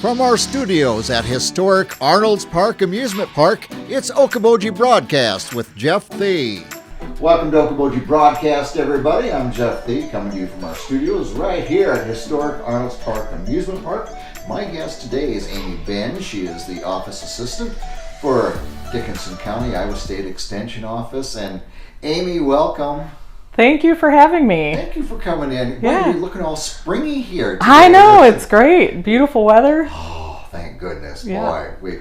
From our studios at historic Arnold's Park Amusement Park, it's Okoboji Broadcast with Jeff Thee. Welcome to Okoboji Broadcast, everybody. I'm Jeff Thee, coming to you from our studios right here at historic Arnold's Park Amusement Park. My guest today is Amy Benge. She is the office assistant for Dickinson County, Iowa State Extension Office. And Amy, welcome. Thank you for having me. Thank you for coming in. Yeah. Boy, you're looking all springy here today. I know, it's great. Beautiful weather. Oh, thank goodness. Yeah. Boy,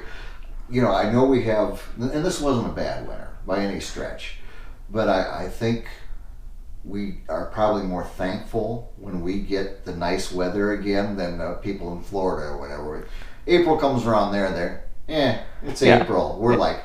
I know we have, and this wasn't a bad winter by any stretch, but I think we are probably more thankful when we get the nice weather again than people in Florida or whatever. April comes around there, it's April. We're like,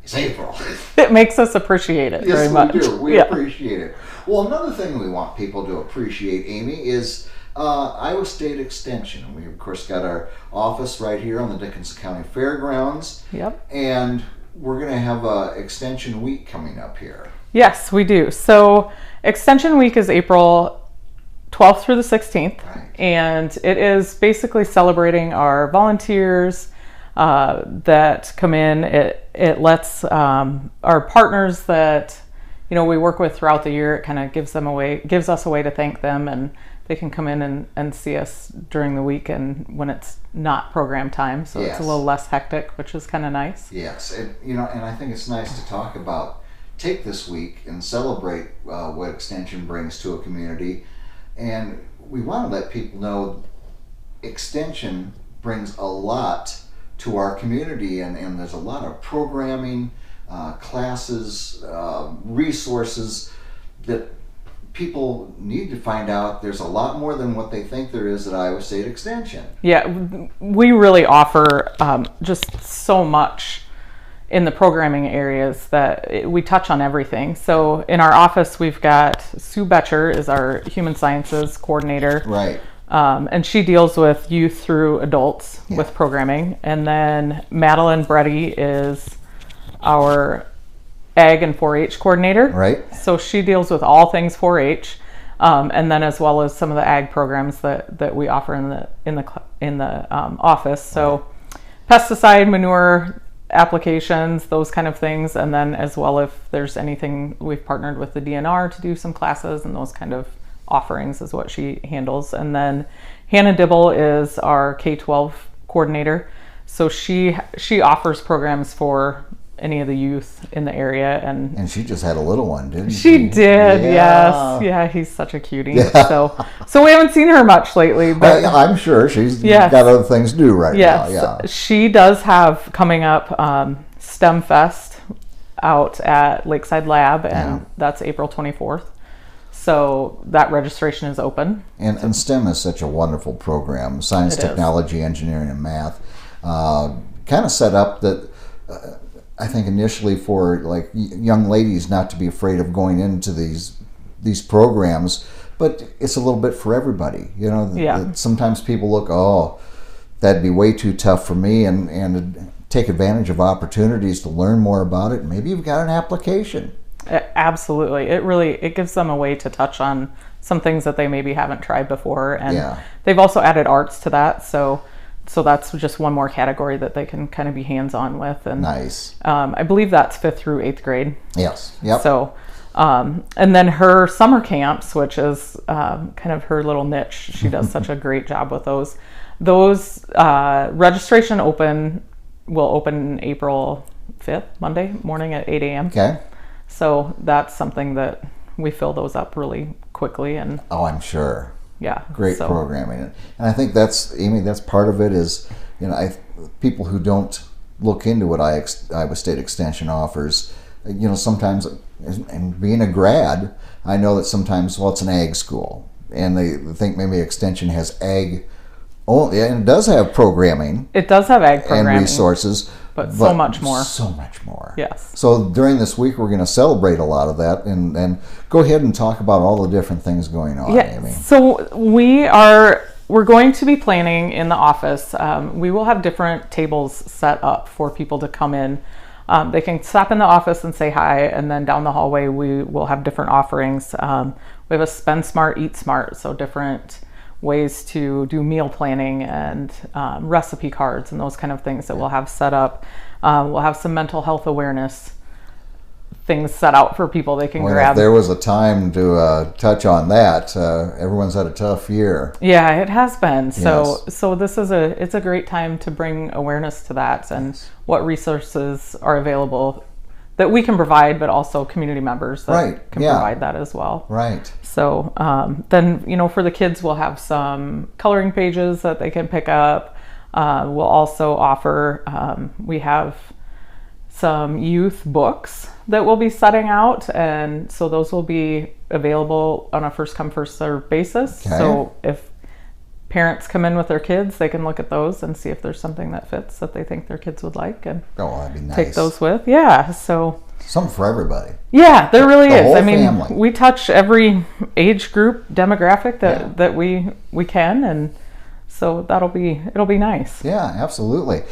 it's April. It makes us appreciate it very much. Yes, we do. We appreciate it. Well, another thing we want people to appreciate, Amy, is Iowa State Extension. And we, of course, got our office right here on the Dickinson County Fairgrounds. Yep. And we're going to have a Extension Week coming up here. Yes, we do. So Extension Week is April 12th through the 16th. Right. And it is basically celebrating our volunteers that come in. It lets our partners that we work with throughout the year, it kind of gives us a way to thank them, and they can come in and see us during the week and when it's not program time, so Yes. It's a little less hectic, which is kind of nice. Yes, and I think it's nice to talk about, take this week and celebrate what Extension brings to a community, and we want to let people know Extension brings a lot to our community, and there's a lot of programming, classes, resources that people need to find out. There's a lot more than what they think there is at Iowa State Extension. Yeah, we really offer just so much in the programming areas that we touch on everything. So in our office, we've got Sue Betcher is our human sciences coordinator. Right. And she deals with youth through adults with programming. And then Madeline Breddy is our Ag and 4-H coordinator. Right. So she deals with all things 4-H, and then as well as some of the ag programs that we offer in the office. So pesticide, manure applications, those kind of things, and then as well if there's anything, we've partnered with the DNR to do some classes, and those kind of offerings is what she handles. And then Hannah Dibble is our K-12 coordinator. So she offers programs for any of the youth in the area. And she just had a little one, didn't she? She did, yes. Yeah, he's such a cutie. Yeah. So we haven't seen her much lately. But I'm sure she's got other things to do right now. Yeah. She does have coming up STEM Fest out at Lakeside Lab, and that's April 24th. So that registration is open. And STEM is such a wonderful program. Science, technology, engineering, and math. Kind of set up that I think initially for like young ladies not to be afraid of going into these programs, but it's a little bit for everybody. Sometimes people look, that'd be way too tough for me, and take advantage of opportunities to learn more about it. Maybe you've got an application. Absolutely. It gives them a way to touch on some things that they maybe haven't tried before. And they've also added arts to that. So that's just one more category that they can kind of be hands-on with. And nice. I believe that's 5th through 8th grade. Yes. Yep. So, and then her summer camps, which is kind of her little niche. She does such a great job with those. Those registration will open April 5th, Monday morning at 8 a.m. Okay. So that's something that we fill those up really quickly. And I'm sure. Yeah. Great programming. And I think that's part of it is, people who don't look into what Iowa State Extension offers, sometimes, and being a grad, I know that sometimes, it's an ag school, and they think maybe Extension has ag only, and it does have programming. It does have ag programming. And resources. But so much more. So much more. Yes. So during this week, we're going to celebrate a lot of that, and go ahead and talk about all the different things going on, Amy. So we're going to be planning in the office. We will have different tables set up for people to come in. They can stop in the office and say hi, and then down the hallway we will have different offerings. We have a Spend Smart, Eat Smart, so different ways to do meal planning and recipe cards and those kind of things that we'll have set up. We'll have some mental health awareness things set out for people they can grab. If there was a time to touch on that, everyone's had a tough year. Yeah, it has been. So Yes. so this is it's a great time to bring awareness to that and what resources are available that we can provide, but also community members that can provide that as well. Right. So then, for the kids, we'll have some coloring pages that they can pick up. We'll also offer, we have some youth books that we'll be setting out, and so those will be available on a first come first served basis. Okay. So if parents come in with their kids, they can look at those and see if there's something that fits that they think their kids would like, and that'd be nice. take those with. Yeah, so something for everybody. yeah, there really is. whole I mean, family. we touch every age group demographic that we can, and so it'll be nice. Yeah, absolutely.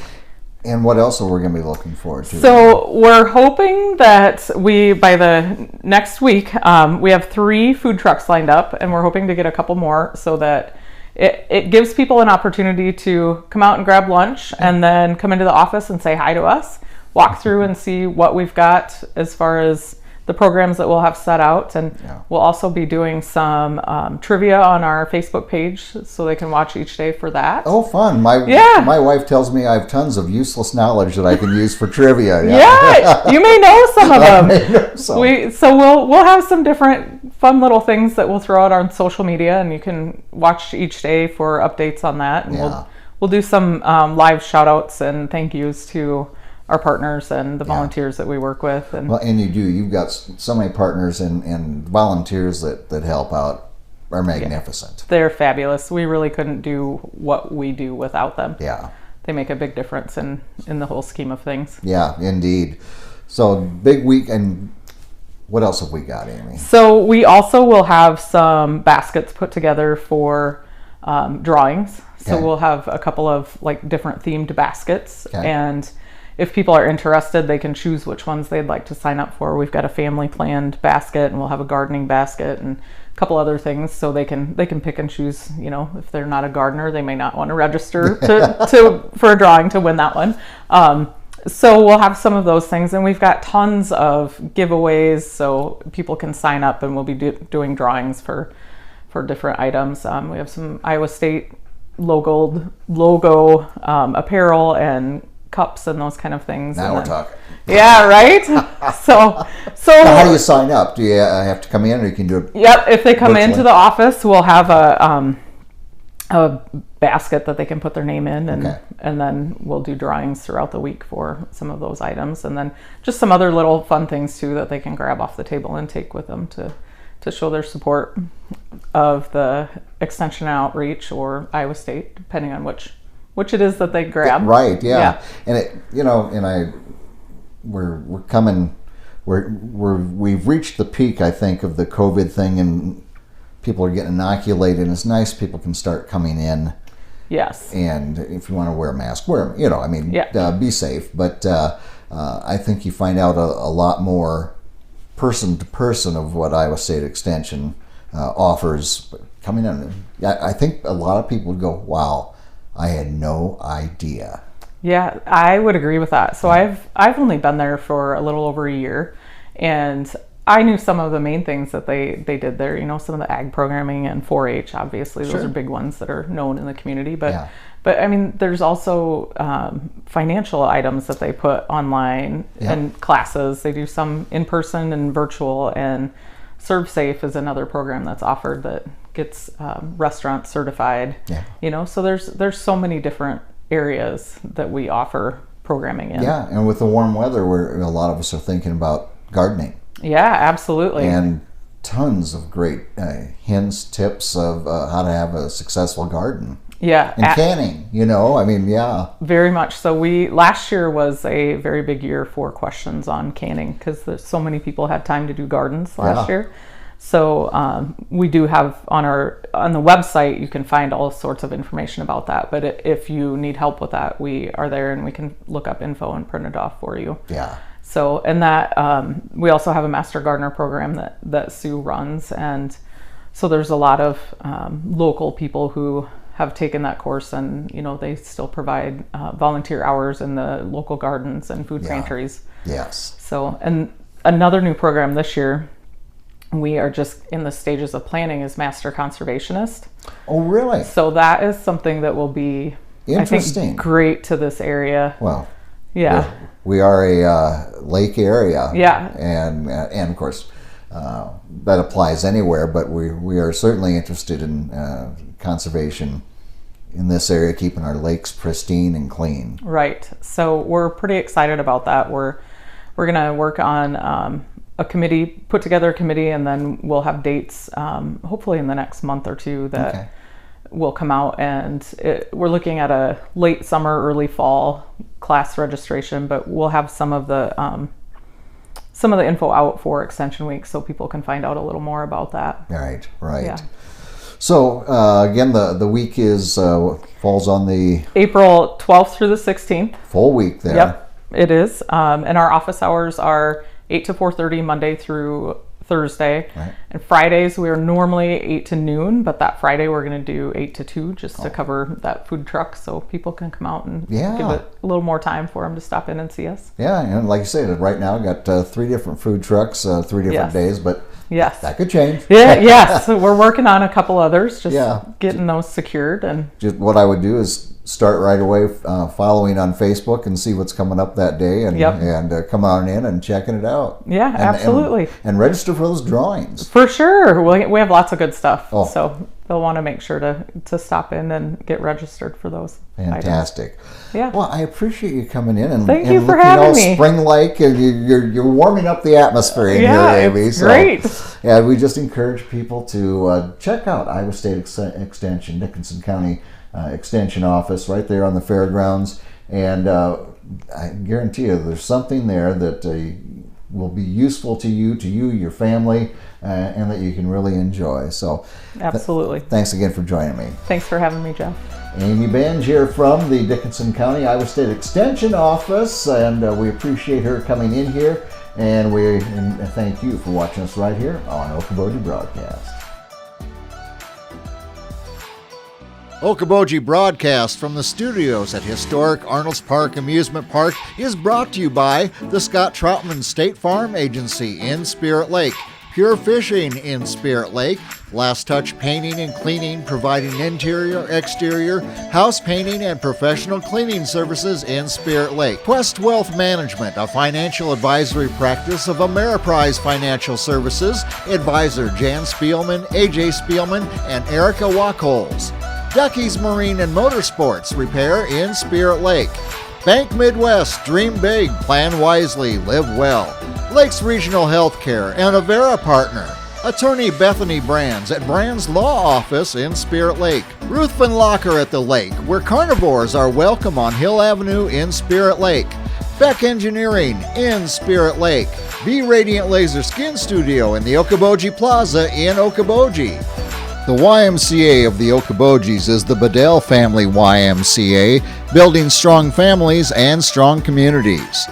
And what else are we going to be looking forward to? So we're hoping that by the next week, we have 3 food trucks lined up, and we're hoping to get a couple more so that it gives people an opportunity to come out and grab lunch and then come into the office and say hi to us, walk through and see what we've got as far as the programs that we'll have set out. And we'll also be doing some trivia on our Facebook page so they can watch each day for that. Oh, fun. My wife tells me I have tons of useless knowledge that I can use for trivia. Yeah, you may know some of them. I may know some. So we'll have some different fun little things that we'll throw out on social media, and you can watch each day for updates on that. And we'll do some live shout outs and thank yous to our partners and the volunteers that we work with. And well, and you've got so many partners and volunteers that help out are magnificent. They're fabulous. We really couldn't do what we do without them. Yeah. They make a big difference in the whole scheme of things. Yeah, indeed. So big week. And what else have we got, Amy? So we also will have some baskets put together for drawings. So we'll have a couple of different themed baskets, and if people are interested, they can choose which ones they'd like to sign up for. We've got a family planned basket, and we'll have a gardening basket and a couple other things, so they can pick and choose. If they're not a gardener, they may not want to register for a drawing to win that one. So we'll have some of those things, and we've got tons of giveaways, so people can sign up, and we'll be doing drawings for different items. We have some Iowa State logo apparel and cups and those kind of things. Now we're talking. Yeah, right? So how do you sign up? Do you have to come in, or you can do it? Yep, if they come virtually? into the office, we'll have a basket that they can put their name in, and then we'll do drawings throughout the week for some of those items, and then just some other little fun things too that they can grab off the table and take with them to show their support of the Extension Outreach or Iowa State, depending on which it is that they grab. Right, yeah. And we're coming, we've reached the peak, I think, of the COVID thing, and people are getting inoculated, and it's nice people can start coming in. Yes. And if you want to wear a mask, wear them, be safe. But I think you find out a lot more person to person of what Iowa State Extension offers coming in. I think a lot of people would go, wow, I had no idea. Yeah, I would agree with that. So I've only been there for a little over a year, and I knew some of the main things that they did there. Some of the ag programming and 4-H, obviously, those are big ones that are known in the community. But I mean, there's also financial items that they put online and classes. They do some in person and virtual, and Serve Safe is another program that's offered that gets restaurant certified. So there's so many different areas that we offer programming in. Yeah, and with the warm weather, where a lot of us are thinking about gardening. Yeah, absolutely. And tons of great hints, tips of how to have a successful garden. Yeah. And canning, Very much so. Last year was a very big year for questions on canning, because there's so many people had time to do gardens last year. So we do have on the website, you can find all sorts of information about that. But if you need help with that, we are there, and we can look up info and print it off for you. Yeah. So, and that we also have a Master Gardener program that Sue runs, and So there's a lot of local people who have taken that course, and they still provide volunteer hours in the local gardens and food pantries. Yes. So, and another new program this year, we are just in the stages of planning, is Master Conservationist. Oh, really? So that is something that will be, interesting, I think, great to this area. Well, yeah, we are a lake area. Yeah, and of course that applies anywhere. But we are certainly interested in conservation in this area, keeping our lakes pristine and clean. Right. So we're pretty excited about that. We're gonna work on put together a committee, and then we'll have dates hopefully in the next month or two that will come out, and we're looking at a late summer, early fall class registration, but we'll have some of the info out for Extension Week so people can find out a little more about that. Right. Yeah. So again, the week is falls on the April 12th through the 16th. Full week there. Yep, it is. And our office hours are 8 to 4:30 Monday through Thursday. Right. And Fridays we're normally 8 to noon, but that Friday we're going to do 8 to 2 just to cover that food truck, so people can come out and give it a little more time for them to stop in and see us. Yeah, and like you said, right now we've got 3 different food trucks, 3 different days, but that could change. Yes, so we're working on a couple others, just getting those secured. And just what I would do is start right away following on Facebook and see what's coming up that day, and come on in and checking it out. Yeah, absolutely. And register for those drawings. For sure. We have lots of good stuff. So they'll want to make sure to stop in and get registered for those. Fantastic. Items. Yeah. Well, I appreciate you coming in and thank you for looking having all me. Spring-like, and you're warming up the atmosphere in here, Amy. It's great. Yeah, we just encourage people to check out Iowa State Extension, Dickinson County Extension Office, right there on the fairgrounds, and I guarantee you there's something there that will be useful to you, your family, and that you can really enjoy. So absolutely. Thanks again for joining me. Thanks for having me, Jeff. Amy Benge here from the Dickinson County Iowa State Extension Office, and we appreciate her coming in here, and we thank you for watching us right here on Okoboji Broadcast. Okoboji Broadcast from the studios at historic Arnold's Park Amusement Park is brought to you by the Scott Troutman State Farm Agency in Spirit Lake, Pure Fishing in Spirit Lake, Last Touch Painting and Cleaning, providing interior, exterior, house painting, and professional cleaning services in Spirit Lake. Quest Wealth Management, a financial advisory practice of Ameriprise Financial Services, advisor Jan Spielman, AJ Spielman, and Erica Wachholz. Ducky's Marine and Motorsports Repair in Spirit Lake. Bank Midwest, dream big, plan wisely, live well. Lakes Regional Healthcare and Avera Partner. Attorney Bethany Brands at Brands Law Office in Spirit Lake. Ruthven Locker at the Lake, where carnivores are welcome on Hill Avenue in Spirit Lake. Beck Engineering in Spirit Lake. Be Radiant Laser Skin Studio in the Okoboji Plaza in Okoboji. The YMCA of the Okobojis is the Bedell Family YMCA, building strong families and strong communities.